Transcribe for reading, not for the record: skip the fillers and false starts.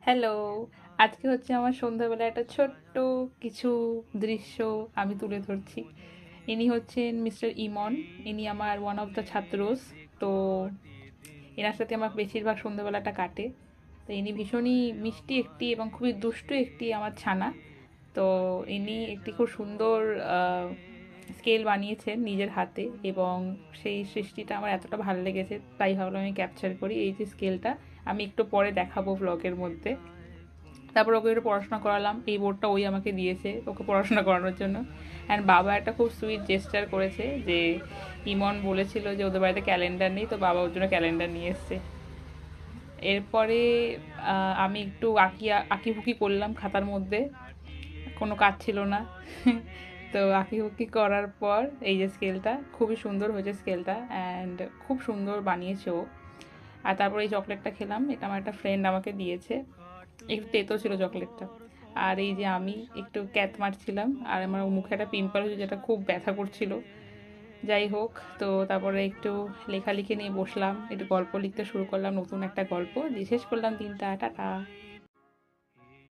Hello! আজকে হচ্ছে আমার সন্ধ্যাবেলা একটা ছোট্ট কিছু দৃশ্য আমি তুলে ধরছি। ইনি হচ্ছেন মিস্টার ইমন। ইনি আমার ওয়ান অফ দ্য ছাত্রস। তো এনার সাথে আমার বেশিরভাগ সন্ধ্যাবেলাটা কাটে। তো ইনি ভীষণই মিষ্টি একটি এবং খুবই দুষ্টু একটি আমার ছানা। তো ইনি একটি খুব সুন্দর স্কেল বানিয়েছেন নিজের হাতে এবং সেই সৃষ্টিটা আমার এতটা ভালো লেগেছে তাই ভাবলাম আমি ক্যাপচার করি। এই যে স্কেলটা আমি একটু পরে দেখাবো ব্লগের মধ্যে। তারপর ওকে একটু পড়াশোনা করালাম, এই বোর্ডটা ওই আমাকে দিয়েছে ওকে পড়াশোনা করানোর জন্য। অ্যান্ড বাবা একটা খুব সুইট জেস্টার করেছে যে ইমন বলেছিল যে ওদের বাড়িতে ক্যালেন্ডার নেই, তো বাবা ওর জন্য ক্যালেন্ডার নিয়ে এসছে। এরপরে আমি একটু আঁকিবুকি করলাম খাতার মধ্যে, কোনো কাজ ছিল না। তো আঁকিবুকি করার পর এই যে স্কেলটা খুবই সুন্দর হয়েছে স্কেলটা, অ্যান্ড খুব সুন্দর বানিয়েছে ও। আর তারপর এই চকলেটটা খেলাম, এটা আমার একটা ফ্রেন্ড আমাকে দিয়েছে, একটু তেতো ছিল চকলেটটা। আর এই যে আমি একটু ক্যাত মারছিলাম আর আমার মুখে একটা পিম্পল হয়েছে যেটা খুব ব্যথা করছিল। যাই হোক, তো তারপরে একটু লেখালেখি নিয়ে বসলাম, একটু গল্প লিখতে শুরু করলাম, নতুন একটা গল্প দিয়ে শেষ করলাম দিনটা। টাটা।